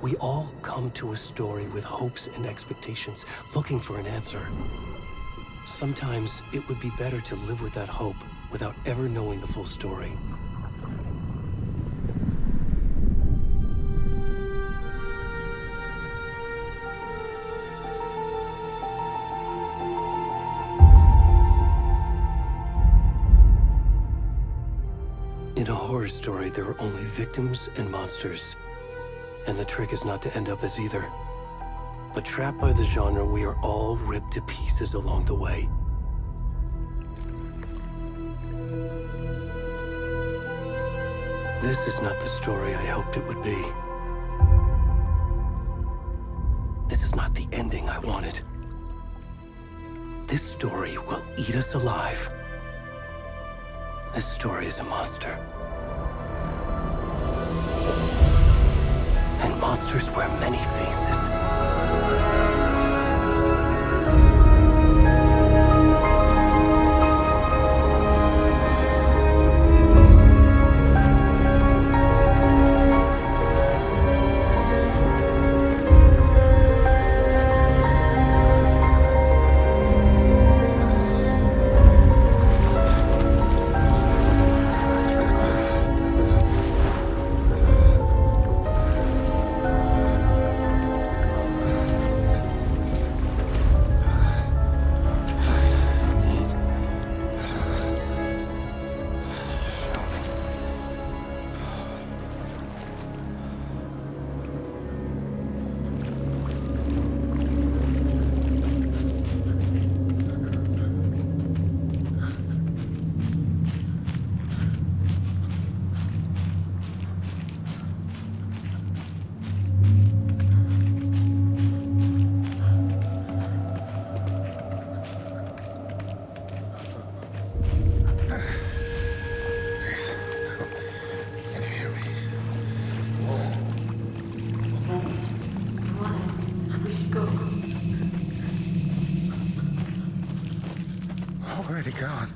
We all come to a story with hopes and expectations, looking for an answer. Sometimes it would be better to live with that hope without ever knowing the full story. In a horror story, there are only victims and monsters. And the trick is not to end up as either. But trapped by the genre, we are all ripped to pieces along the way. This is not the story I hoped it would be. This is not the ending I wanted. This story will eat us alive. This story is a monster. And monsters wear many faces. Where'd he gone?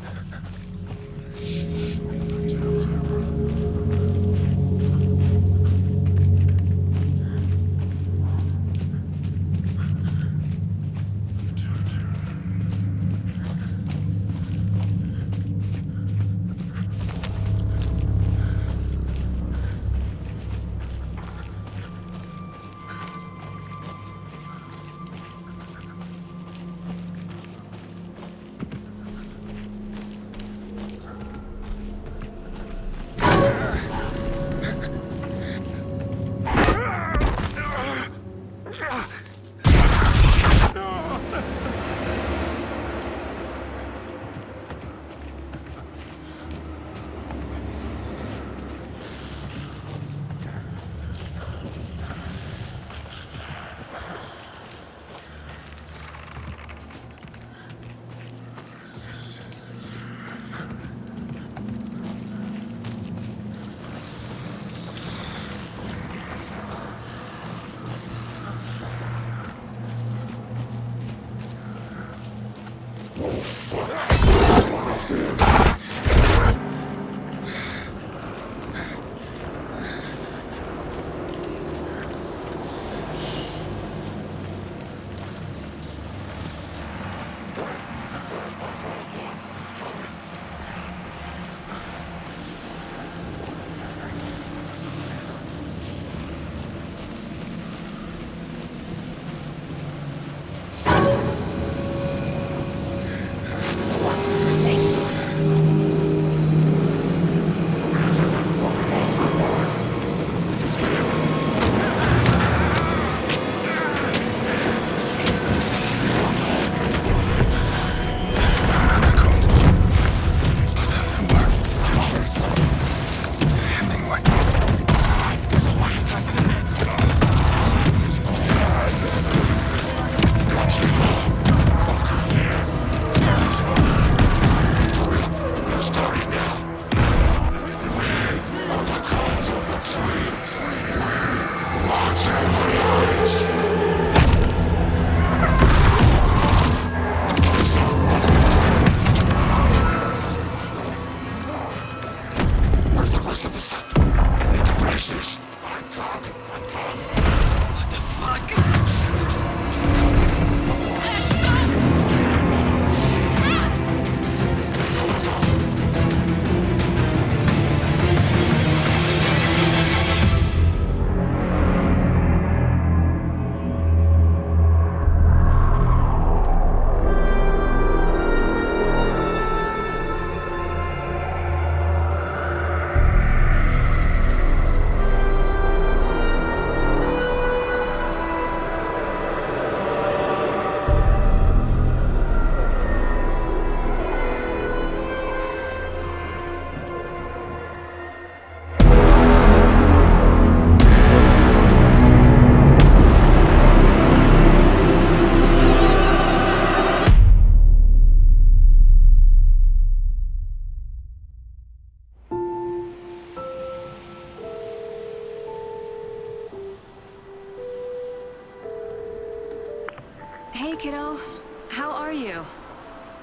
Hey, kiddo. How are you?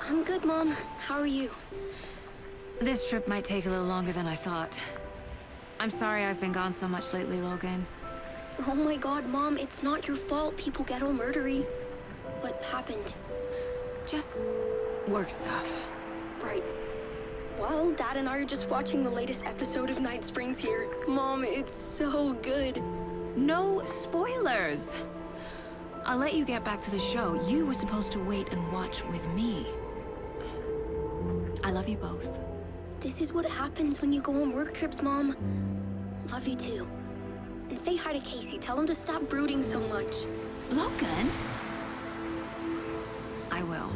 I'm good, Mom. How are you? This trip might take a little longer than I thought. I'm sorry I've been gone so much lately, Logan. Oh my god, Mom, it's not your fault people get all murdery. What happened? Just work stuff. Right. Well, Dad and I are just watching the latest episode of Night Springs here. Mom, it's so good. No spoilers! I'll let you get back to the show. You were supposed to wait and watch with me. I love you both. This is what happens when you go on work trips, Mom. Love you too. And say hi to Casey. Tell him to stop brooding so much. Logan? I will.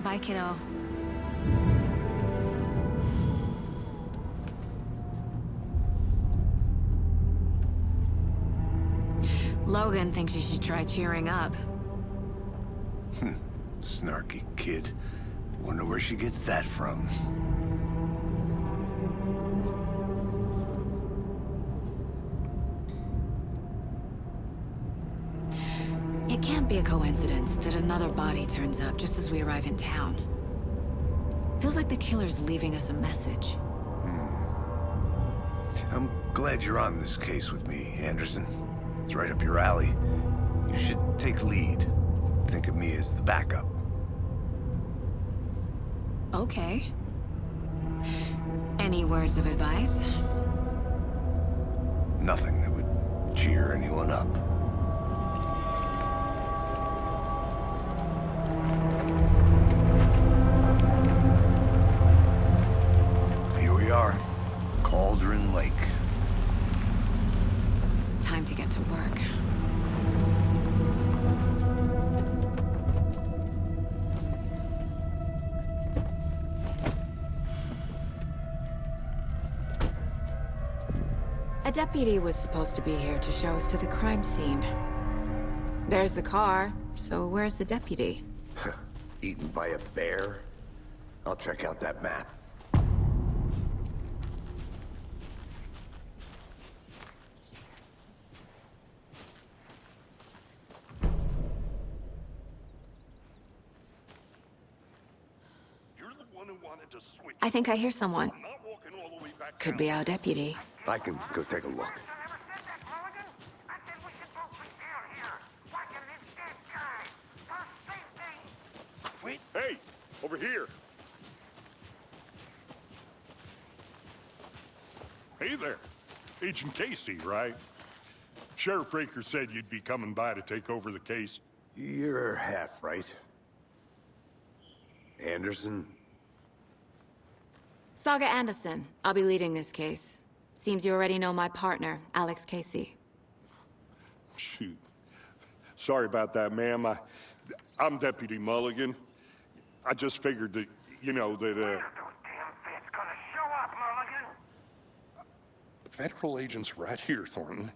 Bye, kiddo. Logan thinks you should try cheering up. Snarky kid. Wonder where she gets that from. It can't be a coincidence that another body turns up just as we arrive in town. Feels like the killer's leaving us a message. I'm glad you're on this case with me, Anderson. It's right up your alley. You should take lead. Think of me as the backup. Okay. Any words of advice? Nothing that would cheer anyone up. Here we are. Cauldron Lake. Time to get to work. A deputy was supposed to be here to show us to the crime scene. There's the car, so where's the deputy? Eaten by a bear? I'll check out that map. I think I hear someone. Could be our deputy. I can go take a look. Hey, over here. Hey there. Agent Casey, right? Sheriff Breaker said you'd be coming by to take over the case. You're half right. Anderson? Saga Anderson. I'll be leading this case. Seems you already know my partner, Alex Casey. Shoot. Sorry about that, ma'am. I'm Deputy Mulligan. I just figured that, you know, that, Those damn feds gonna show up, Mulligan. Federal agent's right here, Thornton.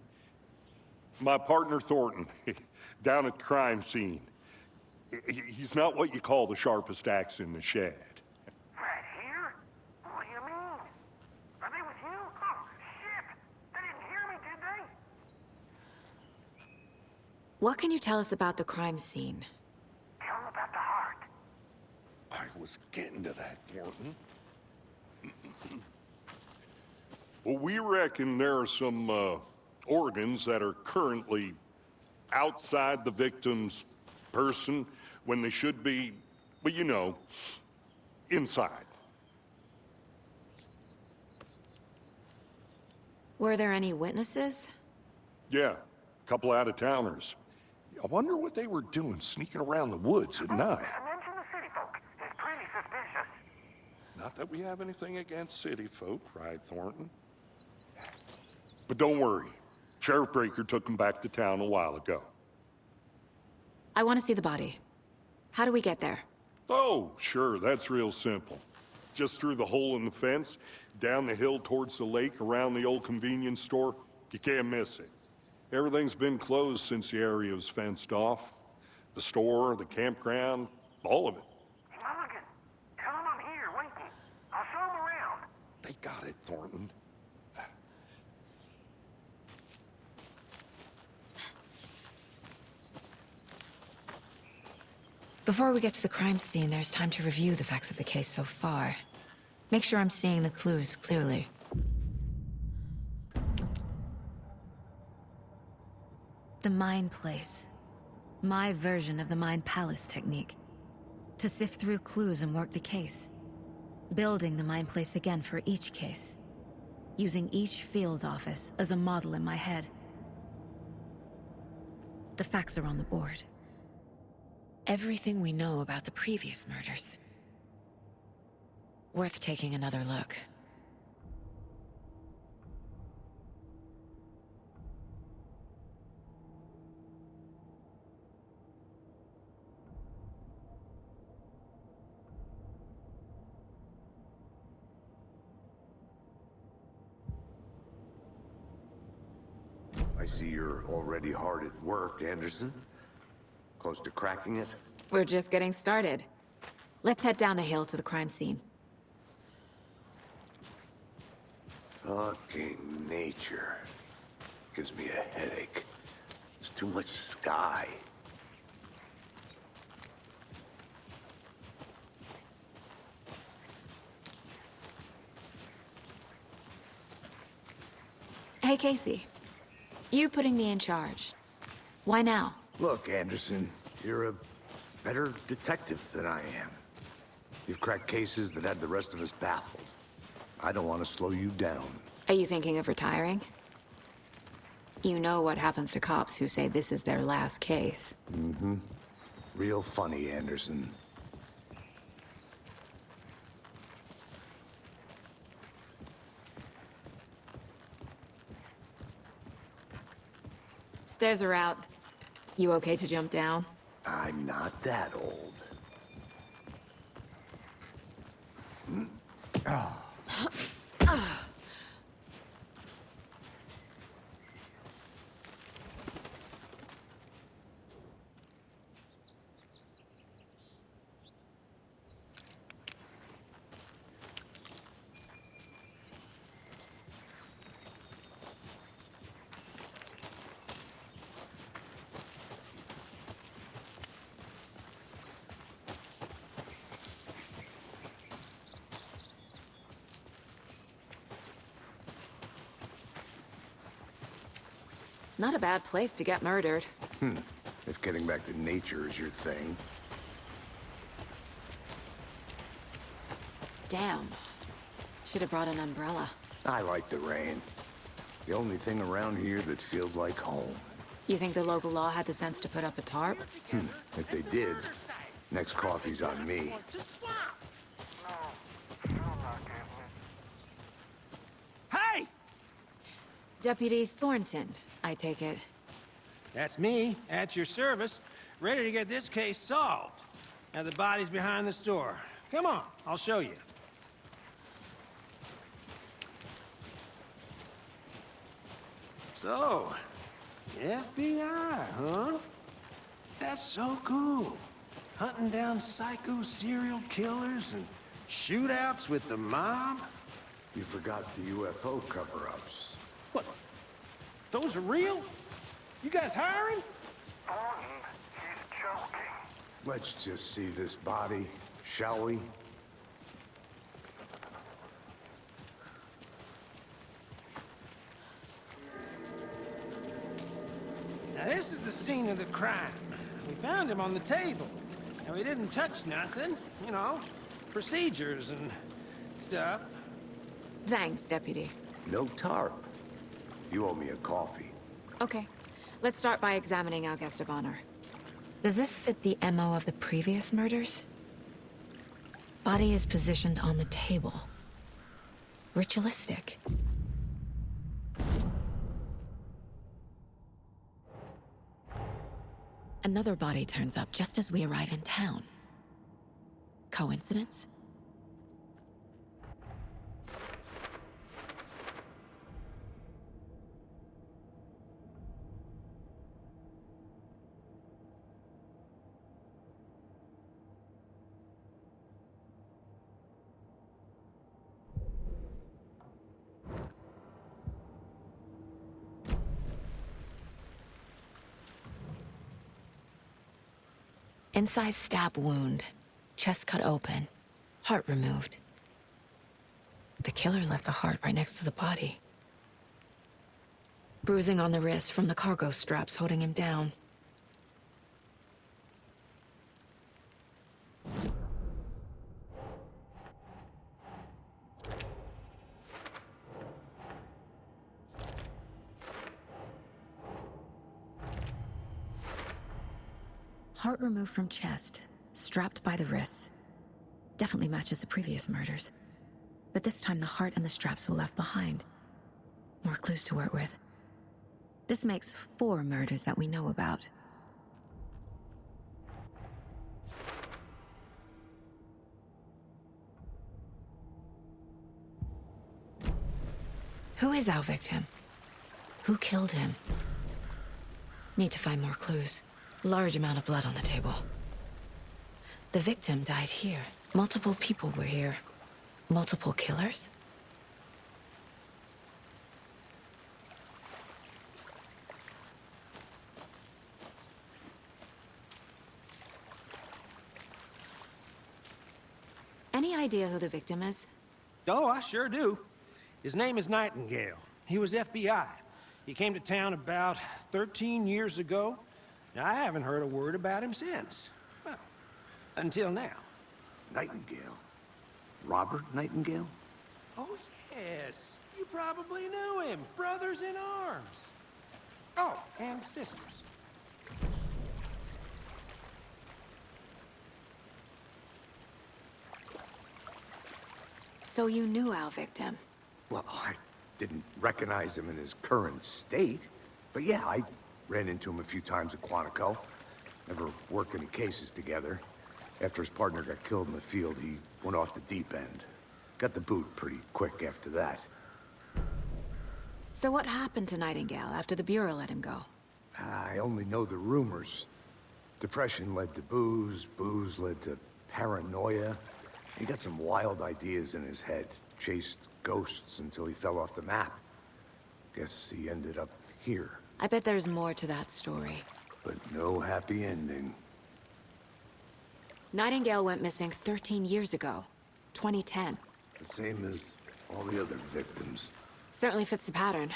My partner, Thornton, down at the crime scene. He's not what you call the sharpest axe in the shed. Right here? What do you mean? Are they with you? Oh, shit! They didn't hear me, did they? What can you tell us about the crime scene? Tell them about the heart. I was getting to that, Thornton. Well, we reckon there are some, organs that are currently outside the victim's person when they should be, well, you know, inside. Were there any witnesses? Yeah, a couple out-of-towners. I wonder what they were doing sneaking around the woods at night. Mention the city folk. It's pretty suspicious. Not that we have anything against city folk, right, Thornton? But don't worry. Sheriff Breaker took him back to town a while ago. I want to see the body. How do we get there? Oh, sure, that's real simple. Just through the hole in the fence, down the hill towards the lake, around the old convenience store. You can't miss it. Everything's been closed since the area was fenced off. The store, the campground, all of it. Hey, Mulligan, tell them I'm here, waiting. I'll show them around. They got it, Thornton. Before we get to the crime scene, there's time to review the facts of the case so far. Make sure I'm seeing the clues clearly. The Mind Place. My version of the Mind Palace technique. To sift through clues and work the case. Building the Mind Place again for each case. Using each field office as a model in my head. The facts are on the board. Everything we know about the previous murders. Worth taking another look. I see you're already hard at work, Anderson. Close to cracking it? We're just getting started. Let's head down the hill to the crime scene. Fucking nature. Gives me a headache. There's too much sky. Hey, Casey. You putting me in charge. Why now? Look, Anderson, you're a better detective than I am. You've cracked cases that had the rest of us baffled. I don't want to slow you down. Are you thinking of retiring? You know what happens to cops who say this is their last case. Mm-hmm. Real funny, Anderson. Stairs are out. You okay to jump down? I'm not that old. Not a bad place to get murdered. If getting back to nature is your thing. Damn. Should have brought an umbrella. I like the rain. The only thing around here that feels like home. You think the local law had the sense to put up a tarp? If they did, next coffee's on me. Hey! Deputy Thornton, I take it. That's me, at your service, ready to get this case solved. Now the body's behind the store. Come on, I'll show you. So, FBI, huh? That's so cool. Hunting down psycho serial killers and shootouts with the mob? You forgot the UFO cover-ups. What? Those are real? You guys hiring? Thornton, he's joking. Let's just see this body, shall we? Now this is the scene of the crime. We found him on the table. Now he didn't touch nothing, you know, procedures and stuff. Thanks, Deputy. No tarp. You owe me a coffee. Okay. Let's start by examining our guest of honor. Does this fit the MO of the previous murders? Body is positioned on the table. Ritualistic. Another body turns up just as we arrive in town. Coincidence? Incised stab wound, chest cut open, heart removed. The killer left the heart right next to the body. Bruising on the wrist from the cargo straps holding him down. Heart removed from chest, strapped by the wrists. Definitely matches the previous murders. But this time the heart and the straps were left behind. More clues to work with. This makes 4 murders that we know about. Who is our victim? Who killed him? Need to find more clues. Large amount of blood on the table. The victim died here. Multiple people were here. Multiple killers? Any idea who the victim is? Oh, I sure do. His name is Nightingale. He was FBI. He came to town about 13 years ago. Now, I haven't heard a word about him since. Well, until now. Nightingale? Robert Nightingale? Oh, yes. You probably knew him. Brothers in arms. Oh, and sisters. So you knew our victim? Well, I didn't recognize him in his current state. But yeah, I ran into him a few times at Quantico. Never worked any cases together. After his partner got killed in the field, he went off the deep end. Got the boot pretty quick after that. So what happened to Nightingale after the Bureau let him go? I only know the rumors. Depression led to booze, booze led to paranoia. He got some wild ideas in his head, chased ghosts until he fell off the map. Guess he ended up here, I bet there's more to that story. but no happy ending. Nightingale went missing 13 years ago. 2010. The same as all the other victims. Certainly fits the pattern.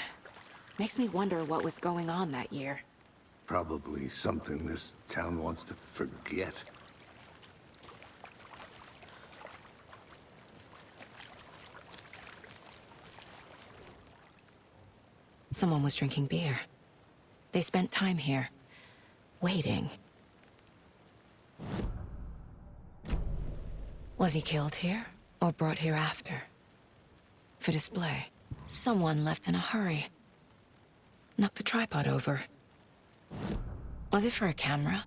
Makes me wonder what was going on that year. Probably something this town wants to forget. Someone was drinking beer. They spent time here, waiting. Was he killed here, or brought here after? For display. Someone left in a hurry. Knocked the tripod over. Was it for a camera?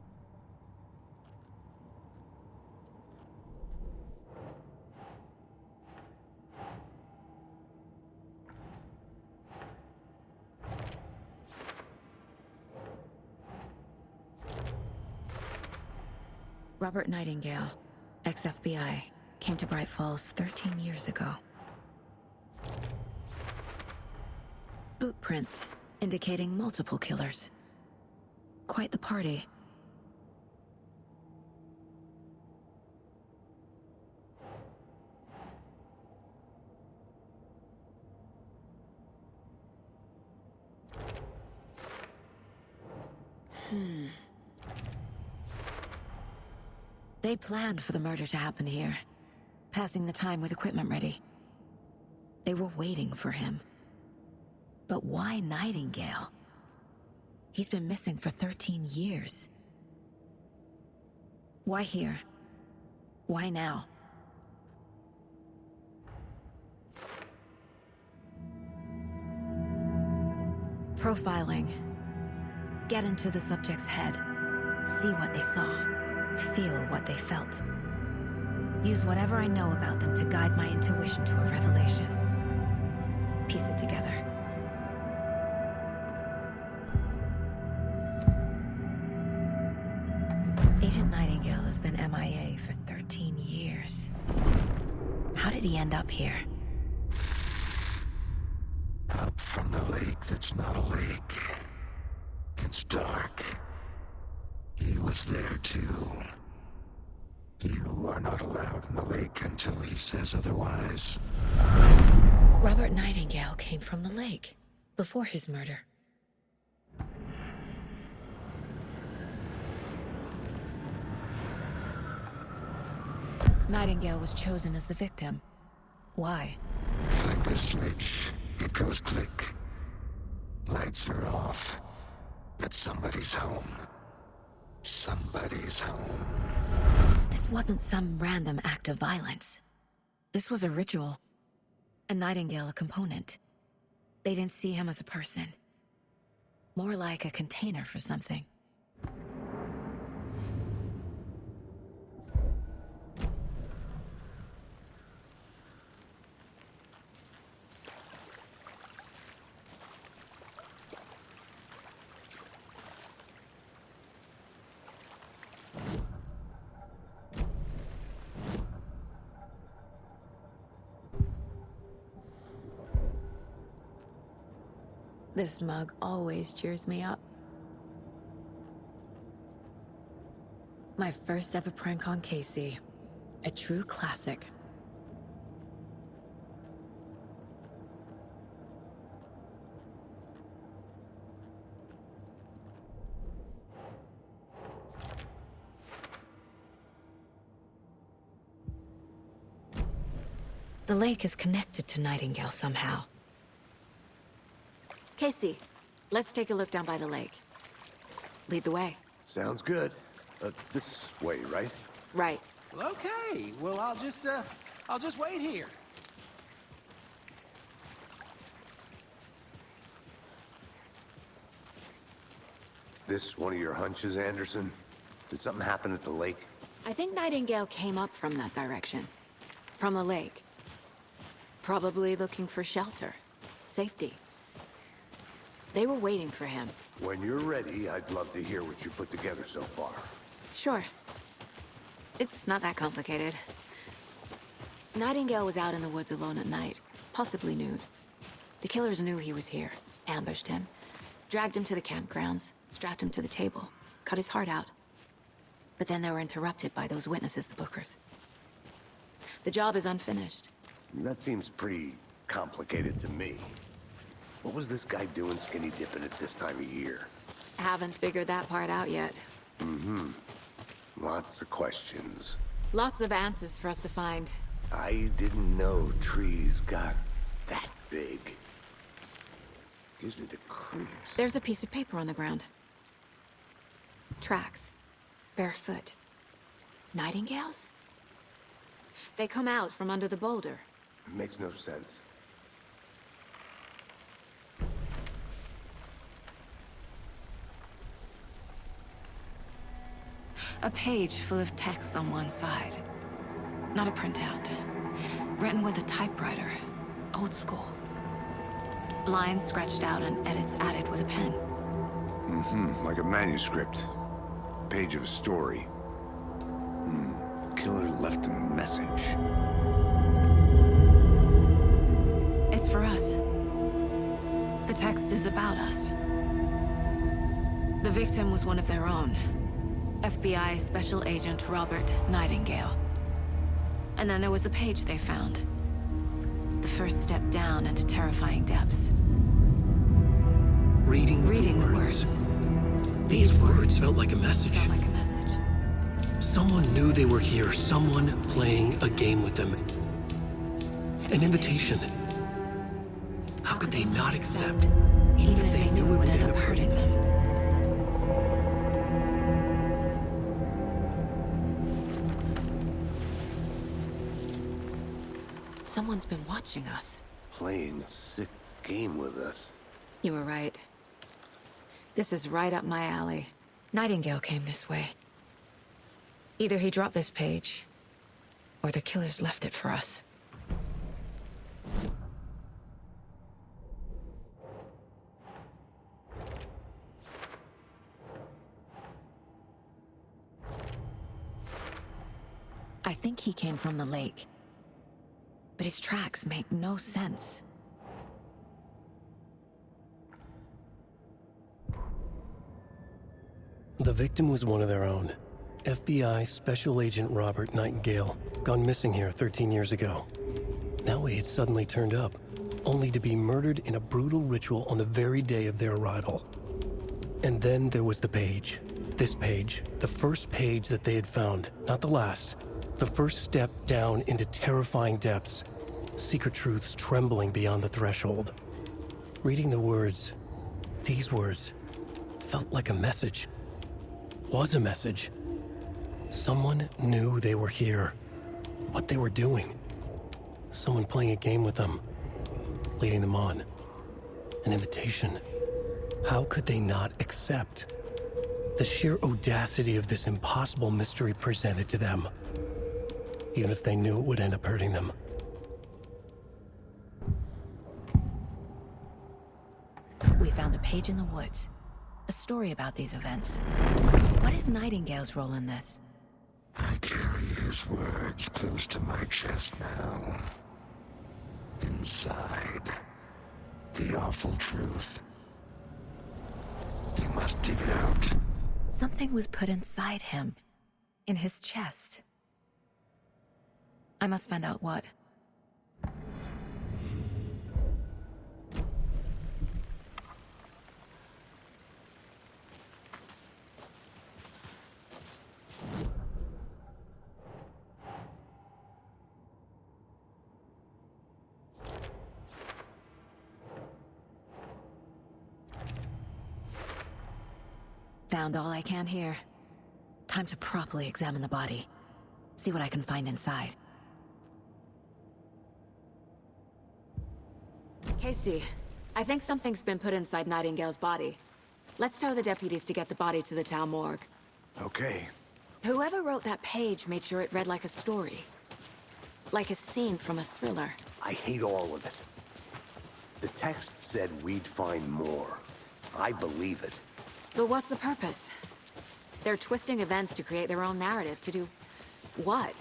Robert Nightingale, ex-FBI, came to Bright Falls 13 years ago. Boot prints indicating multiple killers. Quite the party. They planned for the murder to happen here, passing the time with equipment ready. They were waiting for him. But why Nightingale? He's been missing for 13 years. Why here? Why now? Profiling. Get into the subject's head. See what they saw. Feel what they felt. Use whatever I know about them to guide my intuition to a revelation. Piece it together. Agent Nightingale has been MIA for 13 years. How did he end up here? Up from the lake that's not a lake. It's dark. He was there too. You are not allowed in the lake until he says otherwise. Robert Nightingale came from the lake before his murder. Nightingale was chosen as the victim. Why? Flip the switch. It goes click. Lights are off. But somebody's home. Somebody's home. This wasn't some random act of violence. This was a ritual. And Nightingale a component. They didn't see him as a person. More like a container for something. This mug always cheers me up. My first ever prank on Casey. A true classic. The lake is connected to Nightingale somehow. Casey, let's take a look down by the lake. Lead the way. Sounds good. This way, right? Right. Well, okay. Well, I'll just wait here. This one of your hunches, Anderson? Did something happen at the lake? I think Nightingale came up from that direction. From the lake. Probably looking for shelter. Safety. They were waiting for him. When you're ready, I'd love to hear what you put together so far. Sure. It's not that complicated. Nightingale was out in the woods alone at night, possibly nude. The killers knew he was here, ambushed him, dragged him to the campgrounds, strapped him to the table, cut his heart out. But then they were interrupted by those witnesses, the Bookers. The job is unfinished. That seems pretty complicated to me. What was this guy doing skinny dipping at this time of year? Haven't figured that part out yet. Lots of questions. Lots of answers for us to find. I didn't know trees got that big. Gives me the creeps. There's a piece of paper on the ground. Tracks. Barefoot. Nightingales? They come out from under the boulder. Makes no sense. A page full of text on one side. Not a printout. Written with a typewriter. Old school. Lines scratched out and edits added with a pen. Like a manuscript. Page of a story. Killer left a message. It's for us. The text is about us. The victim was one of their own. FBI Special Agent Robert Nightingale. And then there was the page they found. The first step down into terrifying depths. Reading the words. These words felt like a message. Felt like a message. Someone knew they were here. Someone playing a game with them. An invitation. How could they not accept? Even if they knew it would end up hurting them. Someone's been watching us. Playing a sick game with us. You were right. This is right up my alley. Nightingale came this way. Either he dropped this page, or the killers left it for us. I think he came from the lake. But his tracks make no sense. The victim was one of their own. FBI Special Agent Robert Nightingale, gone missing here 13 years ago. Now he had suddenly turned up, only to be murdered in a brutal ritual on the very day of their arrival. And then there was the page. This page, the first page that they had found, not the last. The first step down into terrifying depths, secret truths trembling beyond the threshold. Reading the words, these words, felt like a message. Was a message. Someone knew they were here, what they were doing. Someone playing a game with them, leading them on. An invitation. How could they not accept? The sheer audacity of this impossible mystery presented to them, even if they knew it would end up hurting them. We found a page in the woods. A story about these events. What is Nightingale's role in this? I carry his words close to my chest now. Inside, the awful truth. You must dig it out. Something was put inside him. In his chest. I must find out what. Found all I can here. Time to properly examine the body. See what I can find inside. Casey, I think something's been put inside Nightingale's body. Let's tell the deputies to get the body to the town morgue. Okay. Whoever wrote that page made sure it read like a story. Like a scene from a thriller. I hate all of it. The text said we'd find more. I believe it. But what's the purpose? They're twisting events to create their own narrative. To do what?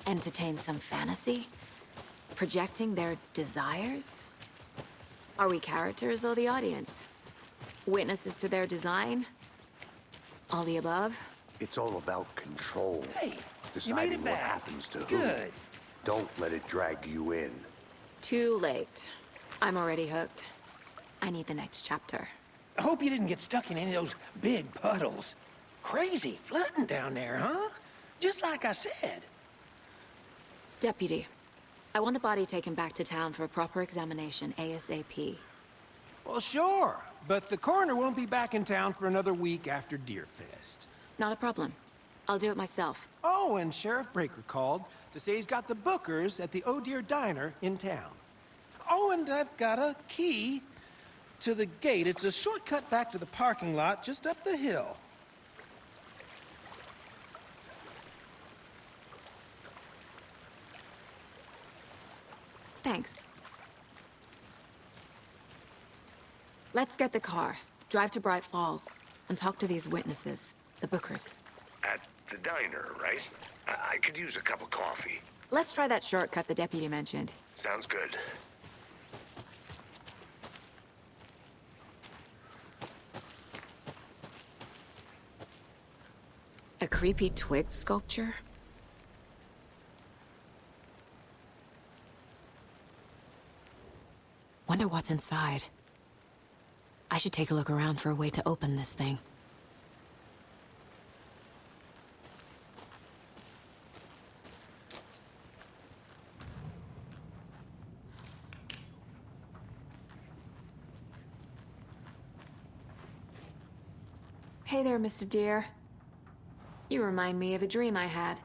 Entertain some fantasy? Projecting their desires? Are we characters or the audience? Witnesses to their design? All the above? It's all about control. Hey, deciding you made it what back. happens to who. Good. Don't let it drag you in. Too late. I'm already hooked. I need the next chapter. I hope you didn't get stuck in any of those big puddles. Crazy flooding down there, huh? Just like I said. Deputy, I want the body taken back to town for a proper examination ASAP. Well, sure. But the coroner won't be back in town for another week after Deerfest. Not a problem. I'll do it myself. Oh, and Sheriff Breaker called to say he's got the Bookers at the Oh Deer Diner in town. Oh, and I've got a key to the gate. It's a shortcut back to the parking lot just up the hill. Thanks. Let's get the car, drive to Bright Falls, and talk to these witnesses, the Bookers. At the diner, right? I could use a cup of coffee. Let's try that shortcut the deputy mentioned. Sounds good. A creepy twig sculpture? Wonder what's inside. I should take a look around for a way to open this thing. Hey there, Mr. Deer. You remind me of a dream I had.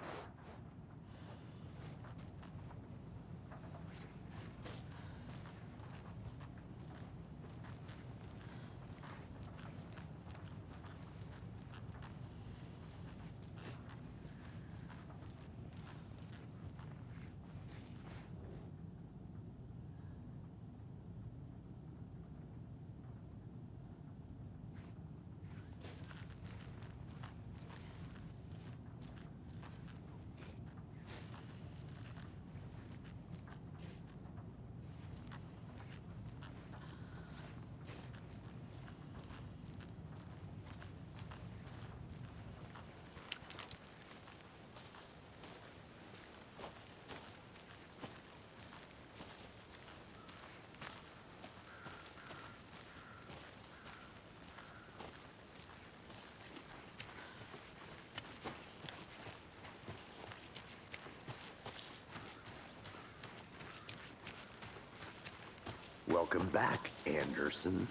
Welcome back, Anderson.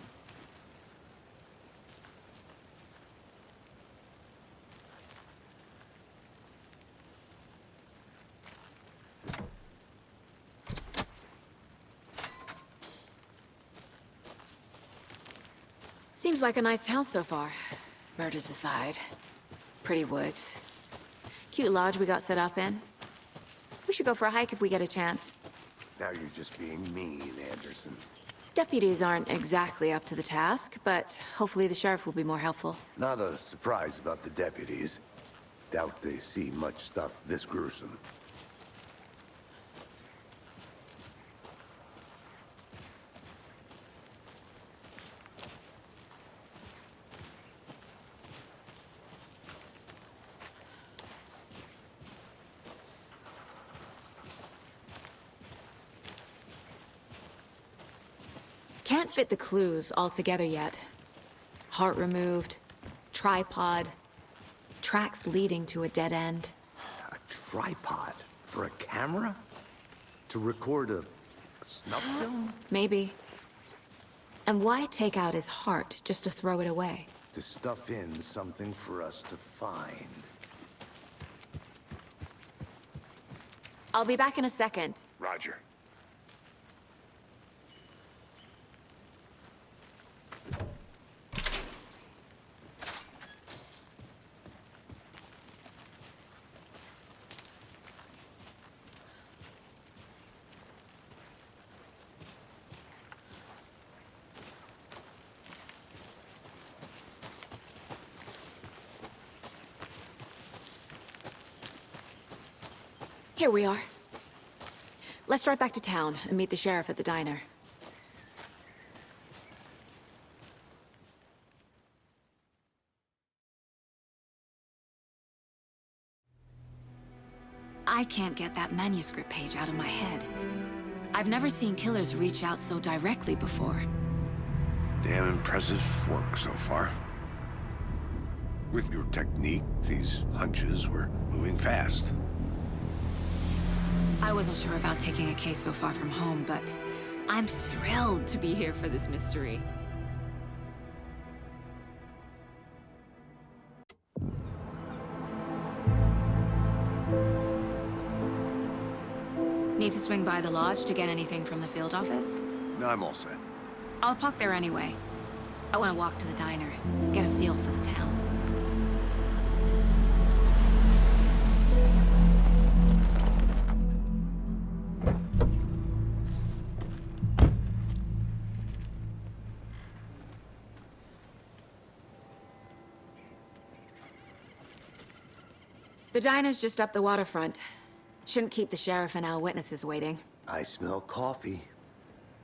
Seems like a nice town so far. Murders aside. Pretty woods. Cute lodge we got set up in. We should go for a hike if we get a chance. Now you're just being mean, Anderson. Deputies aren't exactly up to the task, but hopefully the sheriff will be more helpful. Not a surprise about the deputies. Doubt they see much stuff this gruesome. Can't fit the clues all together yet. Heart removed, tripod, tracks leading to a dead end. A tripod? For a camera? To record a snuff film? Maybe. And why take out his heart just to throw it away? To stuff in something for us to find. I'll be back in a second. Roger. Here we are. Let's drive back to town and meet the sheriff at the diner. I can't get that manuscript page out of my head. I've never seen killers reach out so directly before. Damn impressive work so far. With your technique, these hunches were moving fast. I wasn't sure about taking a case so far from home, but I'm thrilled to be here for this mystery. Need to swing by the lodge to get anything from the field office? No, I'm all set. I'll park there anyway. I want to walk to the diner, get a feel for the town. The diner's just up the waterfront. Shouldn't keep the sheriff and our witnesses waiting. I smell coffee.